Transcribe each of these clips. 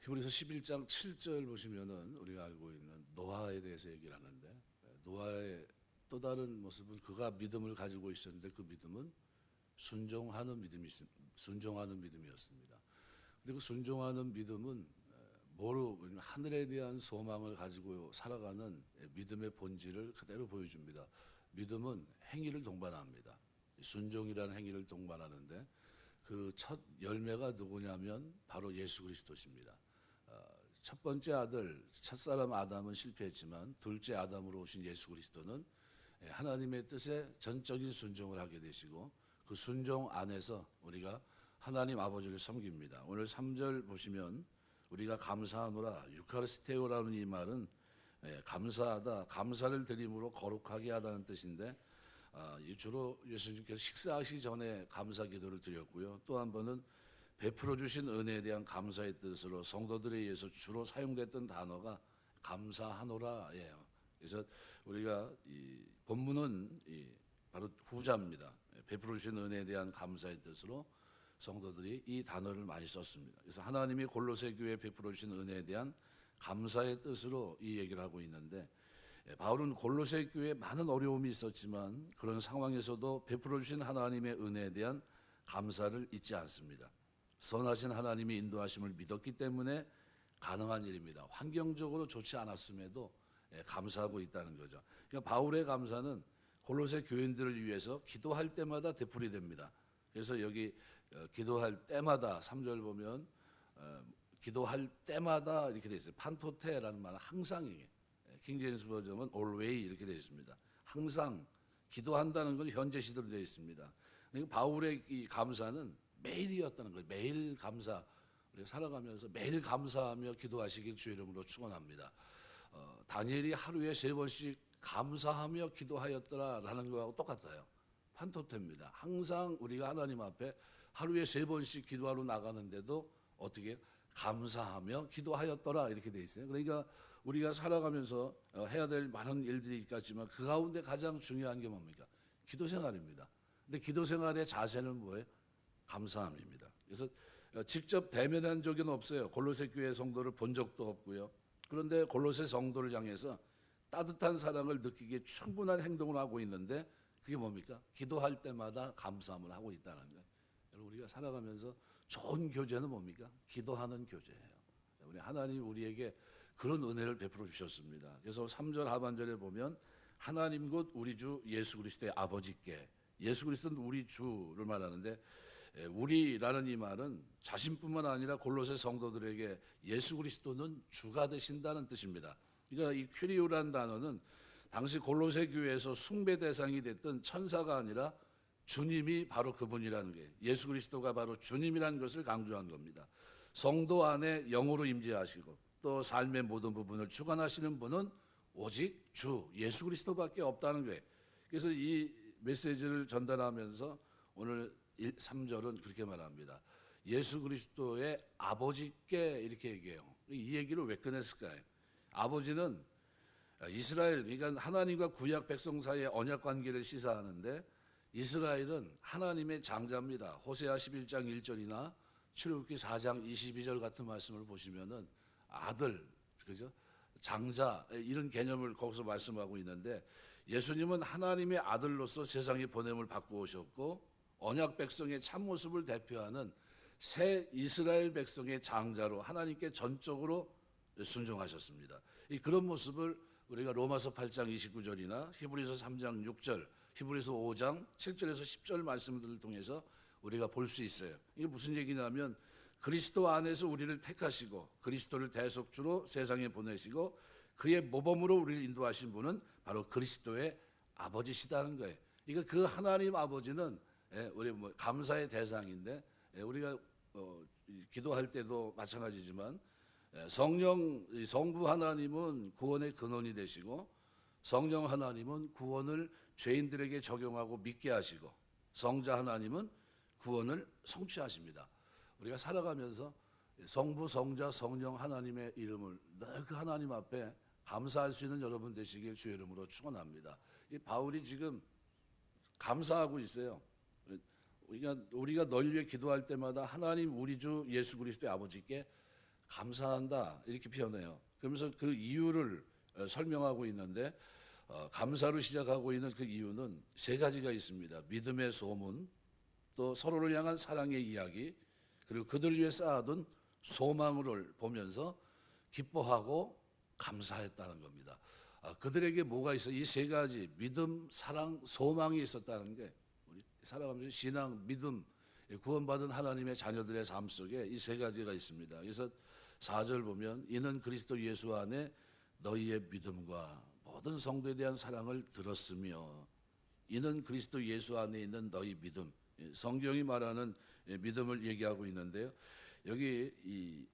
히브리서 11장 7절 보시면은 우리가 알고 있는 노아에 대해서 얘기를 하는데, 노아의 또 다른 모습은 그가 믿음을 가지고 있었는데 그 믿음은 순종하는 믿음이었습니다. 근데 그 순종하는 믿음은 뭐로 하늘에 대한 소망을 가지고 살아가는 믿음의 본질을 그대로 보여줍니다. 믿음은 행위를 동반합니다. 순종이라는 행위를 동반하는데 그 첫 열매가 누구냐면 바로 예수 그리스도십니다. 첫 번째 아들, 첫사람 아담은 실패했지만 둘째 아담으로 오신 예수 그리스도는 하나님의 뜻에 전적인 순종을 하게 되시고 그 순종 안에서 우리가 하나님 아버지를 섬깁니다. 오늘 3절 보시면 우리가 감사하노라, 유카리스테오라는 이 말은 감사하다, 감사를 드림으로 거룩하게 하다는 뜻인데 주로 예수님께서 식사하시기 전에 감사 기도를 드렸고요. 또 한 번은 베풀어 주신 은혜에 대한 감사의 뜻으로 성도들에 의해서 주로 사용됐던 단어가 감사하노라예요. 그래서 우리가 이 본문은 바로 후자입니다. 베풀어 주신 은혜에 대한 감사의 뜻으로 성도들이 이 단어를 많이 썼습니다. 그래서 하나님이 골로새 교회에 베풀어 주신 은혜에 대한 감사의 뜻으로 이 얘기를 하고 있는데, 바울은 골로새 교회에 많은 어려움이 있었지만 그런 상황에서도 베풀어 주신 하나님의 은혜에 대한 감사를 잊지 않습니다. 선하신 하나님의 인도하심을 믿었기 때문에 가능한 일입니다. 환경적으로 좋지 않았음에도 감사하고 있다는 거죠. 그러니까 바울의 감사는 골로새 교인들을 위해서 기도할 때마다 되풀이 됩니다. 그래서 여기 기도할 때마다 3절 보면 기도할 때마다 이렇게 되어 있어요. 판토테라는 말은 항상이에요. 킹제임스 버전은 always 이렇게 되어 있습니다. 항상 기도한다는 건 현재 시대로 되어 있습니다. 그러니까 바울의 이 감사는 매일이었다는 거예요. 매일 감사. 우리가 살아가면서 매일 감사하며 기도하시길 주의 이름으로 축원합니다. 다니엘이 하루에 3번씩 감사하며 기도하였더라라는 거하고 똑같아요. 판토테입니다. 항상 우리가 하나님 앞에 하루에 3번씩 기도하러 나가는데도 어떻게 감사하며 기도하였더라 이렇게 돼 있어요. 그러니까 우리가 살아가면서 해야 될 많은 일들이 있겠지만 그 가운데 가장 중요한 게 뭡니까? 기도 생활입니다. 근데 기도 생활의 자세는 뭐예요? 감사함입니다. 그래서 직접 대면한 적은 없어요. 골로새 교회 성도를 본 적도 없고요. 그런데 골로새 성도를 향해서 따뜻한 사랑을 느끼기에 충분한 행동을 하고 있는데 그게 뭡니까? 기도할 때마다 감사함을 하고 있다는 거예요. 여러분, 우리가 살아가면서 좋은 교제는 뭡니까? 기도하는 교제예요. 우리 하나님 우리에게 그런 은혜를 베풀어 주셨습니다. 그래서 3절 하반절에 보면 하나님 곧 우리 주 예수 그리스도의 아버지께, 예수 그리스도는 우리 주를 말하는데 우리라는 이 말은 자신뿐만 아니라 골로새 성도들에게 예수 그리스도는 주가 되신다는 뜻입니다. 그러니까 이 큐리오라는 단어는 당시 골로새 교회에서 숭배 대상이 됐던 천사가 아니라 주님이 바로 그분이라는 게, 예수 그리스도가 바로 주님이라는 것을 강조한 겁니다. 성도 안에 영으로 임재하시고 또 삶의 모든 부분을 주관하시는 분은 오직 주 예수 그리스도밖에 없다는 거예요. 그래서 이 메시지를 전달하면서 오늘 3절은 그렇게 말합니다. 예수 그리스도의 아버지께 이렇게 얘기해요. 이 얘기를 왜 꺼냈을까요? 아버지는 이스라엘, 그러니까 하나님과 구약 백성 사이의 언약 관계를 시사하는데 이스라엘은 하나님의 장자입니다. 호세아 11장 1절이나 출애굽기 4장 22절 같은 말씀을 보시면은 아들, 그죠? 장자 이런 개념을 거기서 말씀하고 있는데 예수님은 하나님의 아들로서 세상에 보냄을 받고 오셨고 언약 백성의 참모습을 대표하는 새 이스라엘 백성의 장자로 하나님께 전적으로 순종하셨습니다. 그런 모습을 우리가 로마서 8장 29절이나 히브리서 3장 6절, 히브리서 5장 7절에서 10절 말씀들을 통해서 우리가 볼 수 있어요. 이게 무슨 얘기냐면 그리스도 안에서 우리를 택하시고 그리스도를 대속주로 세상에 보내시고 그의 모범으로 우리를 인도하신 분은 바로 그리스도의 아버지시다는 거예요. 그러니까 그 하나님 아버지는 우리 감사의 대상인데 우리가 기도할 때도 마찬가지지만 성부 하나님은 구원의 근원이 되시고 성령 하나님은 구원을 죄인들에게 적용하고 믿게 하시고 성자 하나님은 구원을 성취하십니다. 우리가 살아가면서 성부, 성자, 성령 하나님의 이름을 늘 그 하나님 앞에 감사할 수 있는 여러분 되시길 주의 이름으로 축원합니다. 이 바울이 지금 감사하고 있어요. 우리가 널 위해 기도할 때마다 하나님 우리 주 예수 그리스도의 아버지께 감사한다 이렇게 표현해요. 그러면서 그 이유를 설명하고 있는데 감사로 시작하고 있는 그 이유는 세 가지가 있습니다. 믿음의 소문, 또 서로를 향한 사랑의 이야기, 그리고 그들 위해 쌓아둔 소망을 보면서 기뻐하고 감사했다는 겁니다. 그들에게 뭐가 있어? 이 세 가지 믿음, 사랑, 소망이 있었다는 게 우리 살아가면서 신앙, 믿음, 구원받은 하나님의 자녀들의 삶 속에 이 세 가지가 있습니다. 그래서 4절 보면 이는 그리스도 예수 안에 너희의 믿음과 모든 성도에 대한 사랑을 들었으며, 이는 그리스도 예수 안에 있는 너희 믿음, 성경이 말하는 믿음을 얘기하고 있는데요. 여기 이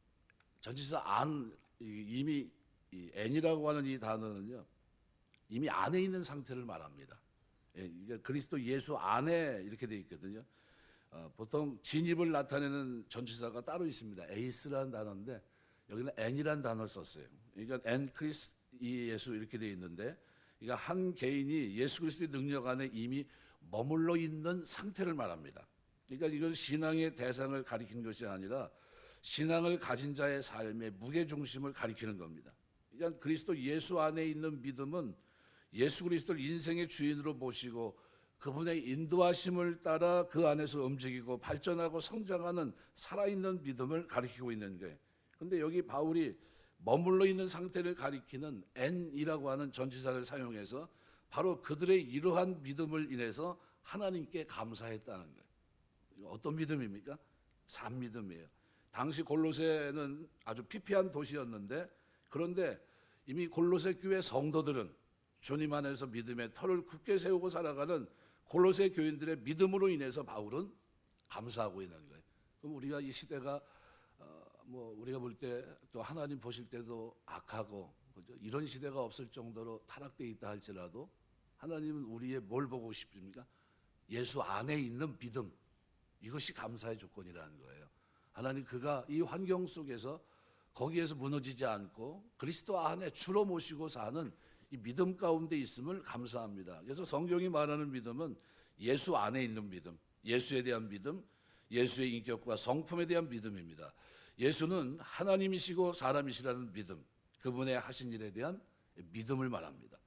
전치사 안, 이미 이 n이라고 하는 이 단어는요, 이미 안에 있는 상태를 말합니다. 그러니까 그리스도 예수 안에 이렇게 돼 있거든요. 보통 진입을 나타내는 전치사가 따로 있습니다. 에이스라는 단어인데 여기는 n이라는 단어를 썼어요. 그러니까 n 크리스 예수 이렇게 돼 있는데, 그러니까 한 개인이 예수 그리스도의 능력 안에 이미 머물러 있는 상태를 말합니다. 그러니까 이건 신앙의 대상을 가리키는 것이 아니라 신앙을 가진 자의 삶의 무게 중심을 가리키는 겁니다. 그러니까 그리스도 예수 안에 있는 믿음은 예수 그리스도를 인생의 주인으로 모시고 그분의 인도하심을 따라 그 안에서 움직이고 발전하고 성장하는 살아있는 믿음을 가리키고 있는 거예요. 그런데 여기 바울이 머물러 있는 상태를 가리키는 n이라고 하는 전치사를 사용해서 바로 그들의 이러한 믿음을 인해서 하나님께 감사했다는 거예요. 어떤 믿음입니까? 산 믿음이에요. 당시 골로새는 아주 피폐한 도시였는데, 그런데 이미 골로새 교회 성도들은 주님 안에서 믿음의 터를 굳게 세우고 살아가는 골로새 교인들의 믿음으로 인해서 바울은 감사하고 있는 거예요. 그럼 우리가 이 시대가 우리가 볼 때 또 하나님 보실 때도 악하고 그죠? 이런 시대가 없을 정도로 타락되어 있다 할지라도 하나님은 우리의 뭘 보고 싶습니까? 예수 안에 있는 믿음, 이것이 감사의 조건이라는 거예요. 하나님 그가 이 환경 속에서 거기에서 무너지지 않고 그리스도 안에 주로 모시고 사는 이 믿음 가운데 있음을 감사합니다. 그래서 성경이 말하는 믿음은 예수 안에 있는 믿음, 예수에 대한 믿음, 예수의 인격과 성품에 대한 믿음입니다. 예수는 하나님이시고 사람이시라는 믿음, 그분의 하신 일에 대한 믿음을 말합니다.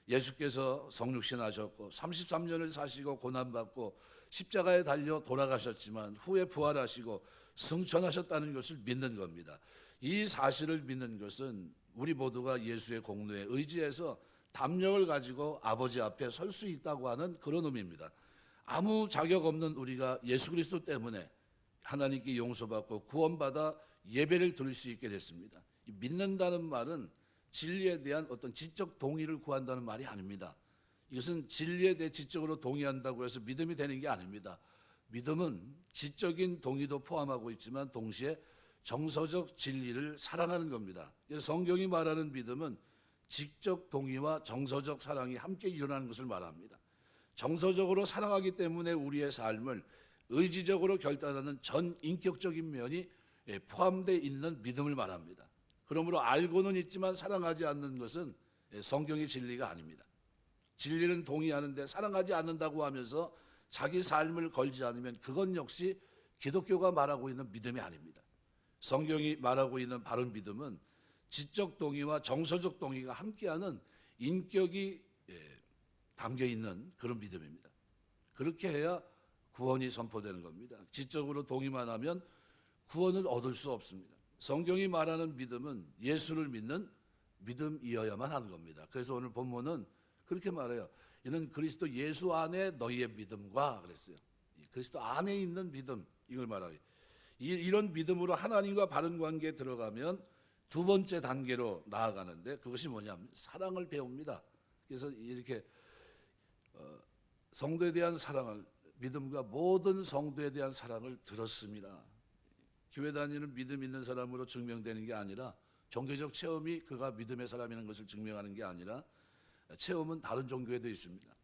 예수께서 성육신하셨고 33년을 사시고 고난받고 십자가에 달려 돌아가셨지만 후에 부활하시고 승천하셨다는 것을 믿는 겁니다. 이 사실을 믿는 것은 우리 모두가 예수의 공로에 의지해서 담력을 가지고 아버지 앞에 설 수 있다고 하는 그런 의미입니다. 아무 자격 없는 우리가 예수 그리스도 때문에 하나님께 용서받고 구원받아 예배를 드릴 수 있게 됐습니다. 믿는다는 말은 진리에 대한 어떤 지적 동의를 구한다는 말이 아닙니다. 이것은 진리에 대해 지적으로 동의한다고 해서 믿음이 되는 게 아닙니다. 믿음은 지적인 동의도 포함하고 있지만 동시에 정서적 진리를 사랑하는 겁니다. 그래서 성경이 말하는 믿음은 지적 동의와 정서적 사랑이 함께 일어나는 것을 말합니다. 정서적으로 사랑하기 때문에 우리의 삶을 의지적으로 결단하는 전 인격적인 면이 포함되어 있는 믿음을 말합니다. 그러므로 알고는 있지만 사랑하지 않는 것은 성경의 진리가 아닙니다. 진리는 동의하는데 사랑하지 않는다고 하면서 자기 삶을 걸지 않으면 그건 역시 기독교가 말하고 있는 믿음이 아닙니다. 성경이 말하고 있는 바른 믿음은 지적 동의와 정서적 동의가 함께하는 인격이 담겨 있는 그런 믿음입니다. 그렇게 해야 구원이 선포되는 겁니다. 지적으로 동의만 하면 구원을 얻을 수 없습니다. 성경이 말하는 믿음은 예수를 믿는 믿음이어야만 하는 겁니다. 그래서 오늘 본문은 그렇게 말해요. 이는 그리스도 예수 안에 너희의 믿음과 그랬어요. 그리스도 안에 있는 믿음, 이걸 말하기. 이런 믿음으로 하나님과 바른 관계에 들어가면 두 번째 단계로 나아가는데 그것이 뭐냐면 사랑을 배웁니다. 그래서 이렇게 성도에 대한 사랑을, 믿음과 모든 성도에 대한 사랑을 들었습니다. 교회 다니는 믿음 있는 사람으로 증명되는 게 아니라 종교적 체험이 그가 믿음의 사람이라는 것을 증명하는 게 아니라 체험은 다른 종교에도 있습니다.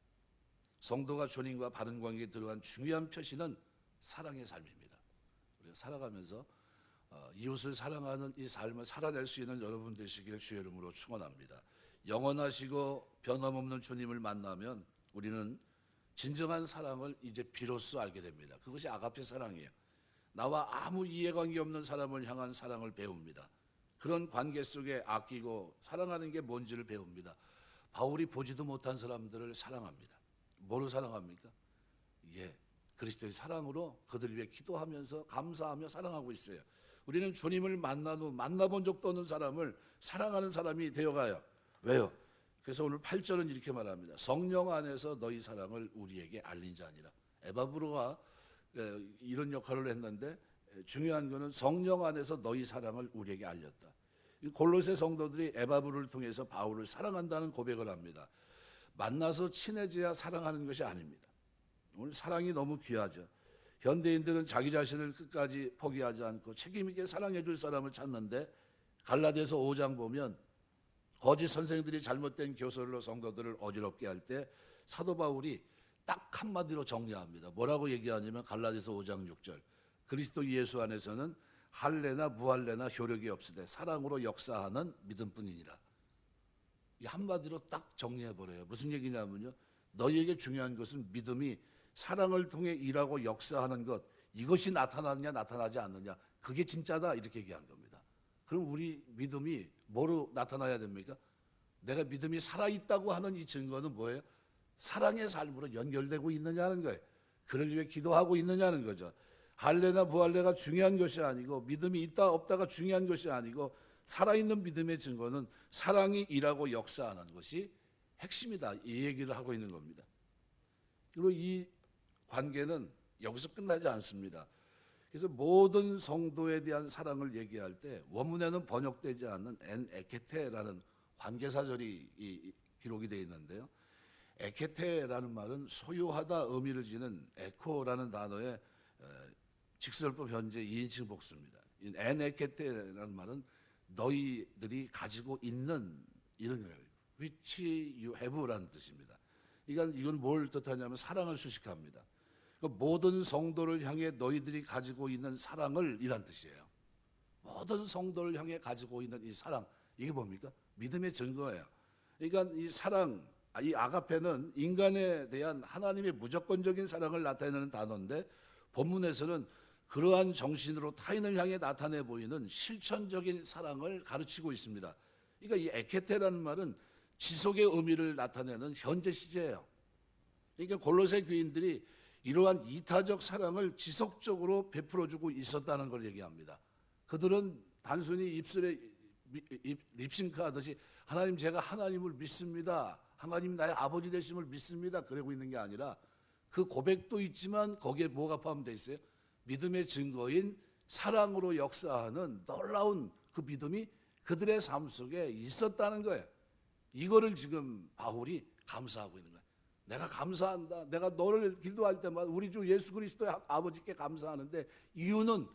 성도가 주님과 바른 관계에 들어간 중요한 표시는 사랑의 삶입니다. 우리가 살아가면서 이웃을 사랑하는 이 삶을 살아낼 수 있는 여러분 되시기를 주의 이름으로 축원합니다. 영원하시고 변함없는 주님을 만나면 우리는 진정한 사랑을 이제 비로소 알게 됩니다. 그것이 아가페 사랑이에요. 나와 아무 이해관계 없는 사람을 향한 사랑을 배웁니다. 그런 관계 속에 아끼고 사랑하는 게 뭔지를 배웁니다. 바울이 보지도 못한 사람들을 사랑합니다. 뭐로 사랑합니까? 그리스도의 사랑으로 그들 위해 기도하면서 감사하며 사랑하고 있어요. 우리는 주님을 만난 후 만나본 적도 없는 사람을 사랑하는 사람이 되어가요. 왜요? 그래서 오늘 8절은 이렇게 말합니다. 성령 안에서 너희 사랑을 우리에게 알린 자니라. 에바브로가 이런 역할을 했는데 중요한 것은 성령 안에서 너희 사랑을 우리에게 알렸다. 골로새 성도들이 에바브로를 통해서 바울을 사랑한다는 고백을 합니다. 만나서 친해져야 사랑하는 것이 아닙니다. 오늘 사랑이 너무 귀하죠. 현대인들은 자기 자신을 끝까지 포기하지 않고 책임 있게 사랑해 줄 사람을 찾는데 갈라디아서 5장 보면 거짓 선생들이 잘못된 교설로 성도들을 어지럽게 할 때 사도 바울이 딱 한마디로 정리합니다. 뭐라고 얘기하냐면 갈라디아서 5장 6절 그리스도 예수 안에서는 할례나 무할례나 효력이 없으되 사랑으로 역사하는 믿음뿐이니라. 이 한마디로 딱 정리해버려요. 무슨 얘기냐면요, 너희에게 중요한 것은 믿음이 사랑을 통해 일하고 역사하는 것, 이것이 나타나느냐 나타나지 않느냐, 그게 진짜다, 이렇게 얘기한 겁니다. 그럼 우리 믿음이 뭐로 나타나야 됩니까? 내가 믿음이 살아있다고 하는 이 증거는 뭐예요? 사랑의 삶으로 연결되고 있느냐는 거예요. 그를 위해 기도하고 있느냐는 거죠. 할례나 부할례가 중요한 것이 아니고 믿음이 있다 없다가 중요한 것이 아니고 살아있는 믿음의 증거는 사랑이 일하고 역사하는 것이 핵심이다, 이 얘기를 하고 있는 겁니다. 그리고 이 관계는 여기서 끝나지 않습니다. 그래서 모든 성도에 대한 사랑을 얘기할 때 원문에는 번역되지 않는 엔 에케테라는 관계사절이 기록이 되어 있는데요. 에케테라는 말은 소유하다 의미를 지닌 에코라는 단어의 직설법 현재 2인칭 복수입니다. 엔 에케테라는 말은 너희들이 가지고 있는 이런 거예요. which you have라는 뜻입니다. 이건 뭘 뜻하냐면 사랑을 수식합니다. 그 모든 성도를 향해 너희들이 가지고 있는 사랑을 이란 뜻이에요. 모든 성도를 향해 가지고 있는 이 사랑, 이게 뭡니까? 믿음의 증거예요. 그러니까 이 사랑, 이 아가페는 인간에 대한 하나님의 무조건적인 사랑을 나타내는 단어인데 본문에서는 그러한 정신으로 타인을 향해 나타내 보이는 실천적인 사랑을 가르치고 있습니다. 그러니까 이 에케테라는 말은 지속의 의미를 나타내는 현재 시제예요. 그러니까 골로새 교인들이 이러한 이타적 사랑을 지속적으로 베풀어주고 있었다는 걸 얘기합니다. 그들은 단순히 입술에 립싱크 하듯이 하나님, 제가 하나님을 믿습니다, 하나님 나의 아버지 되심을 믿습니다, 그러고 있는 게 아니라 그 고백도 있지만 거기에 뭐가 포함되어 있어요? 믿음의 증거인 사랑으로 역사하는 놀라운 그 믿음이 그들의 삶 속에 있었다는 거예요. 이거를 지금 바울이 감사하고 있는 거예요. 내가 감사한다. 내가 너를 기도할 때마다 우리 주 예수 그리스도의 아버지께 감사하는데 이유는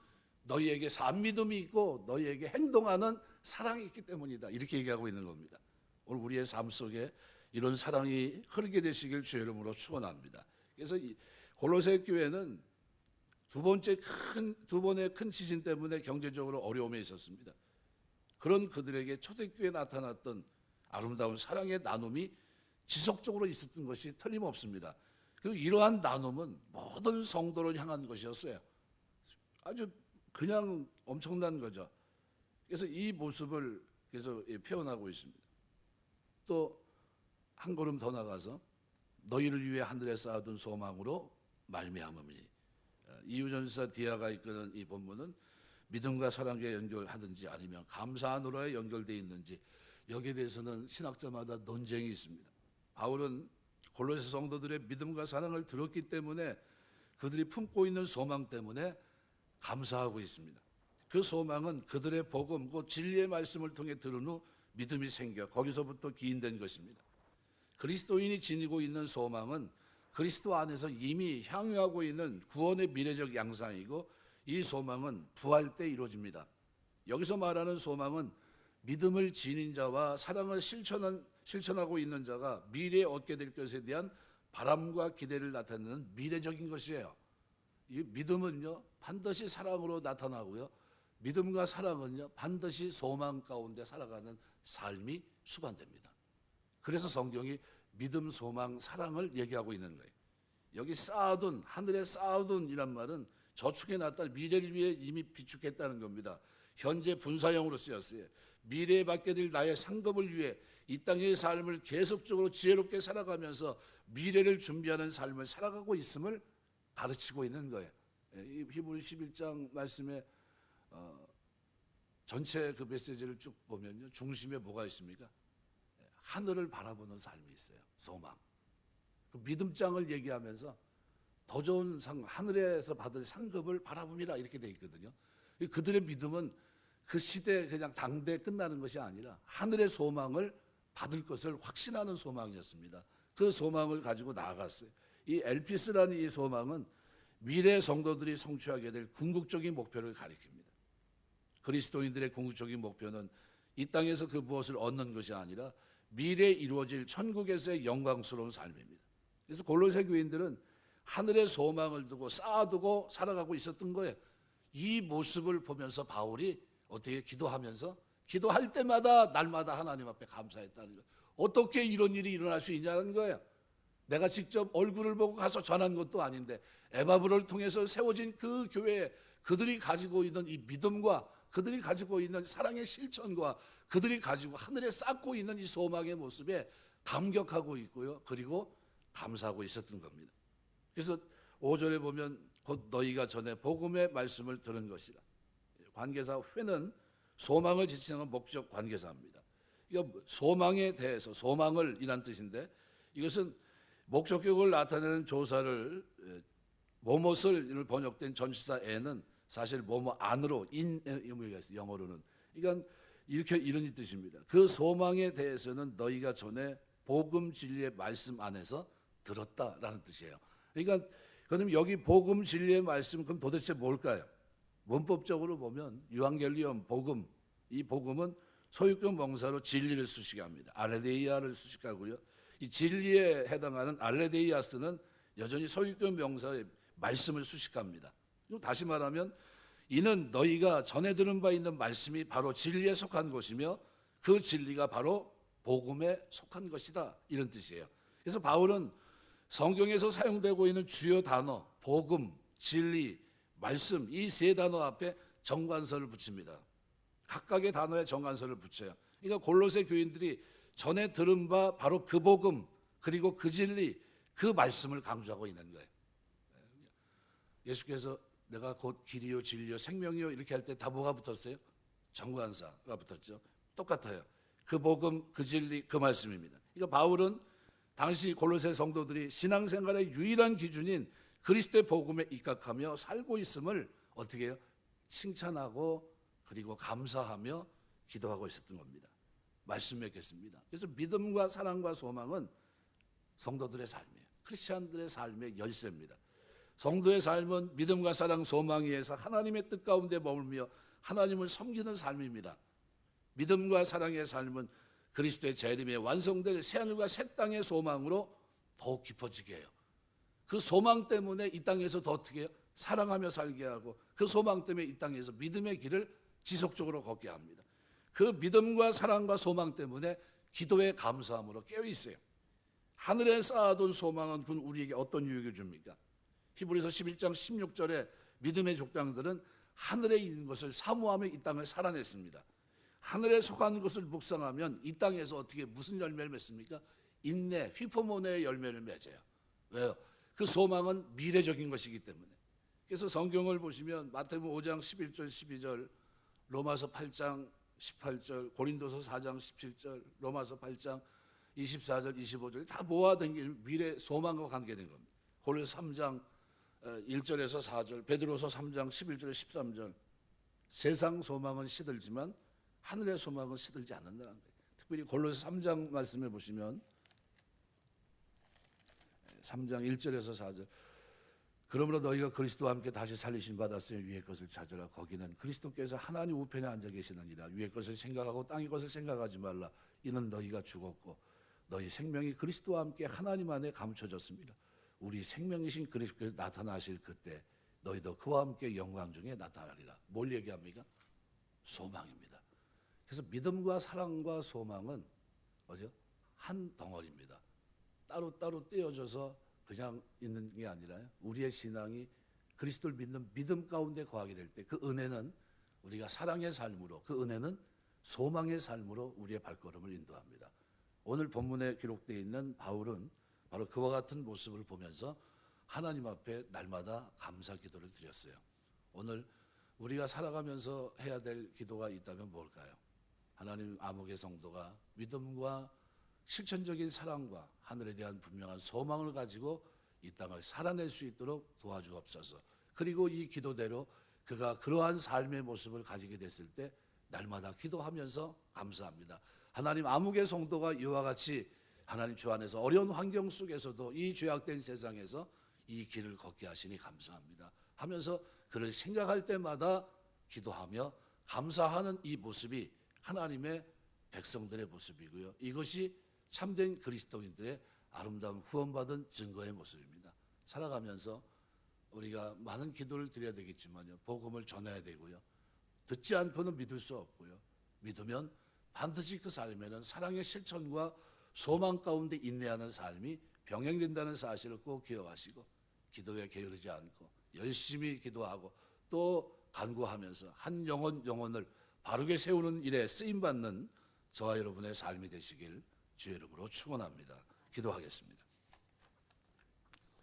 너희에게 산 믿음이 있고 너희에게 행동하는 사랑이 있기 때문이다, 이렇게 얘기하고 있는 겁니다. 오늘 우리의 삶 속에 이런 사랑이 흐르게 되시길 주의 이름으로 축원합니다. 그래서 골로새 교회는 두 번의 큰 지진 때문에 경제적으로 어려움에 있었습니다. 그런 그들에게 초대교회에 나타났던 아름다운 사랑의 나눔이 지속적으로 있었던 것이 틀림없습니다. 그리고 이러한 나눔은 모든 성도를 향한 것이었어요. 아주 그냥 엄청난 거죠. 그래서 이 모습을 계속 표현하고 있습니다. 또 한 걸음 더 나가서 너희를 위해 하늘에 쌓아둔 소망으로 말미암음이니, 이유전사 디아가 이끄는 이 본문은 믿음과 사랑에 연결하든지 아니면 감사함으로 연결되어 있는지, 여기에 대해서는 신학자마다 논쟁이 있습니다. 바울은 골로새 성도들의 믿음과 사랑을 들었기 때문에 그들이 품고 있는 소망 때문에 감사하고 있습니다. 그 소망은 그들의 복음, 곧 진리의 말씀을 통해 들은 후 믿음이 생겨 거기서부터 기인된 것입니다. 그리스도인이 지니고 있는 소망은 그리스도 안에서 이미 향유하고 있는 구원의 미래적 양상이고, 이 소망은 부활 때 이루어집니다. 여기서 말하는 소망은 믿음을 지닌 자와 사랑을 실천하고 있는 자가 미래에 얻게 될 것에 대한 바람과 기대를 나타내는 미래적인 것이에요. 이 믿음은요 반드시 사랑으로 나타나고요, 믿음과 사랑은요 반드시 소망 가운데 살아가는 삶이 수반됩니다. 그래서 성경이 믿음, 소망, 사랑을 얘기하고 있는 거예요. 여기 쌓아둔, 하늘에 쌓아둔 이란 말은 저축해놨다 미래를 위해 이미 비축했다는 겁니다. 현재 분사형으로 쓰였어요. 미래에 받게 될 나의 상급을 위해 이 땅의 삶을 계속적으로 지혜롭게 살아가면서 미래를 준비하는 삶을 살아가고 있음을 가르치고 있는 거예요. 이 히브리 11장 말씀에 전체 그 메시지를 쭉 보면요, 중심에 뭐가 있습니까? 하늘을 바라보는 삶이 있어요. 소망. 그 믿음장을 얘기하면서 더 좋은 하늘에서 받을 상급을 바라봅니다 이렇게 돼 있거든요. 그들의 믿음은 그 시대 그냥 당대에 끝나는 것이 아니라 하늘의 소망을 받을 것을 확신하는 소망이었습니다. 그 소망을 가지고 나아갔어요. 이 엘피스라는 이 소망은 미래 성도들이 성취하게 될 궁극적인 목표를 가리킵니다. 그리스도인들의 궁극적인 목표는 이 땅에서 그 무엇을 얻는 것이 아니라 미래에 이루어질 천국에서의 영광스러운 삶입니다. 그래서 골로새 교인들은 하늘의 소망을 두고 쌓아두고 살아가고 있었던 거예요. 이 모습을 보면서 바울이 어떻게 기도하면서 기도할 때마다 날마다 하나님 앞에 감사했다는 거예요. 어떻게 이런 일이 일어날 수 있냐는 거예요. 내가 직접 얼굴을 보고 가서 전한 것도 아닌데 에바브를 통해서 세워진 그 교회에 그들이 가지고 있는 이 믿음과 그들이 가지고 있는 사랑의 실천과 그들이 가지고 하늘에 쌓고 있는 이 소망의 모습에 감격하고 있고요. 그리고 감사하고 있었던 겁니다. 그래서 5절에 보면 곧 너희가 전에 복음의 말씀을 들은 것이라. 관계사 회는 소망을 지칭하는 목적 관계사입니다. 이거 소망에 대해서 소망을 이란 뜻인데 이것은 목적격을 나타내는 조사를 뭐뭇을 번역된 전치사 에는 사실 뭐뭐 안으로 인 의미가 있어요. 영어로는. 그러니까 이렇게 이런 뜻입니다. 그 소망에 대해서는 너희가 전에 복음 진리의 말씀 안에서 들었다라는 뜻이에요. 그러니까 그럼 여기 복음 진리의 말씀 그럼 도대체 뭘까요? 문법적으로 보면 유앙겔리온 복음, 이 복음은 소유격 명사로 진리를 수식합니다. 알레데이아를 수식하고요. 이 진리에 해당하는 알레데이아스는 여전히 소유격 명사의 말씀을 수식합니다. 다시 말하면 이는 너희가 전에 들은 바 있는 말씀이 바로 진리에 속한 것이며 그 진리가 바로 복음에 속한 것이다 이런 뜻이에요. 그래서 바울은 성경에서 사용되고 있는 주요 단어 복음, 진리, 말씀 이 세 단어 앞에 정관서를 붙입니다. 각각의 단어에 정관서를 붙여요. 그러니까 골로새 교인들이 전에 들은 바 바로 그 복음 그리고 그 진리 그 말씀을 강조하고 있는 거예요. 예수께서 내가 곧 길이요 진리요 생명이요 이렇게 할 때 다 뭐가 붙었어요? 정관사가 붙었죠. 똑같아요. 그 복음 그 진리 그 말씀입니다. 그러니까 바울은 당시 골로새 성도들이 신앙생활의 유일한 기준인 그리스도의 복음에 입각하며 살고 있음을 어떻게 해요? 칭찬하고 그리고 감사하며 기도하고 있었던 겁니다. 말씀 맺겠습니다. 그래서 믿음과 사랑과 소망은 성도들의 삶이에요. 크리스찬들의 삶의 열쇠입니다. 성도의 삶은 믿음과 사랑, 소망 위에서 하나님의 뜻 가운데 머물며 하나님을 섬기는 삶입니다. 믿음과 사랑의 삶은 그리스도의 재림에 완성될 새하늘과 새 땅의 소망으로 더욱 깊어지게 해요. 그 소망 때문에 이 땅에서 더 어떻게 해요? 사랑하며 살게 하고 그 소망 때문에 이 땅에서 믿음의 길을 지속적으로 걷게 합니다. 그 믿음과 사랑과 소망 때문에 기도의 감사함으로 깨어있어요. 하늘에 쌓아둔 소망은 그건 우리에게 어떤 유익을 줍니까? 히브리서 11장 16절에 믿음의 족장들은 하늘에 있는 것을 사모하며 이 땅을 살아냈습니다. 하늘에 속한 것을 묵상하면 이 땅에서 어떻게 무슨 열매를 맺습니까? 인내, 휘포모네의 열매를 맺어요. 왜요? 그 소망은 미래적인 것이기 때문에. 그래서 성경을 보시면 마태복음 5장 11절 12절, 로마서 8장 18절, 고린도서 4장 17절, 로마서 8장 24절 25절 다 모아둔 미래 소망과 관계된 겁니다. 골로새 3장 1절에서 4절, 베드로서 3장 11절에서 13절. 세상 소망은 시들지만 하늘의 소망은 시들지 않는다는 거예요. 특별히 골로새 3장 말씀해 보시면 3장 1절에서 4절. 그러므로 너희가 그리스도와 함께 다시 살리심 받았으니 위의 것을 찾으라. 거기는 그리스도께서 하나님 우편에 앉아 계시느니라. 위의 것을 생각하고 땅의 것을 생각하지 말라. 이는 너희가 죽었고 너희 생명이 그리스도와 함께 하나님 안에 감춰졌습니다. 우리 생명이신 그리스도께서 나타나실 그때 너희도 그와 함께 영광 중에 나타나리라. 뭘 얘기합니까? 소망입니다. 그래서 믿음과 사랑과 소망은 뭐죠? 한 덩어리입니다. 따로따로 떼어져서 그냥 있는 게 아니라 우리의 신앙이 그리스도를 믿는 믿음 가운데 거하게 될 때 그 은혜는 우리가 사랑의 삶으로, 그 은혜는 소망의 삶으로 우리의 발걸음을 인도합니다. 오늘 본문에 기록되어 있는 바울은 바로 그와 같은 모습을 보면서 하나님 앞에 날마다 감사 기도를 드렸어요. 오늘 우리가 살아가면서 해야 될 기도가 있다면 뭘까요? 하나님, 암흑의 성도가 믿음과 실천적인 사랑과 하늘에 대한 분명한 소망을 가지고 이 땅을 살아낼 수 있도록 도와주옵소서. 그리고 이 기도대로 그가 그러한 삶의 모습을 가지게 됐을 때 날마다 기도하면서 감사합니다. 하나님, 암흑의 성도가 이와 같이 하나님 주 안에서 어려운 환경 속에서도 이 죄악된 세상에서 이 길을 걷게 하시니 감사합니다 하면서 그를 생각할 때마다 기도하며 감사하는 이 모습이 하나님의 백성들의 모습이고요. 이것이 참된 그리스도인들의 아름다운 구원받은 증거의 모습입니다. 살아가면서 우리가 많은 기도를 드려야 되겠지만요, 복음을 전해야 되고요, 듣지 않고는 믿을 수 없고요, 믿으면 반드시 그 삶에는 사랑의 실천과 소망 가운데 인내하는 삶이 병행된다는 사실을 꼭 기억하시고 기도에 게으르지 않고 열심히 기도하고 또 간구하면서 한 영혼을 바르게 세우는 일에 쓰임받는 저와 여러분의 삶이 되시길 주의 이름으로 축원합니다. 기도하겠습니다.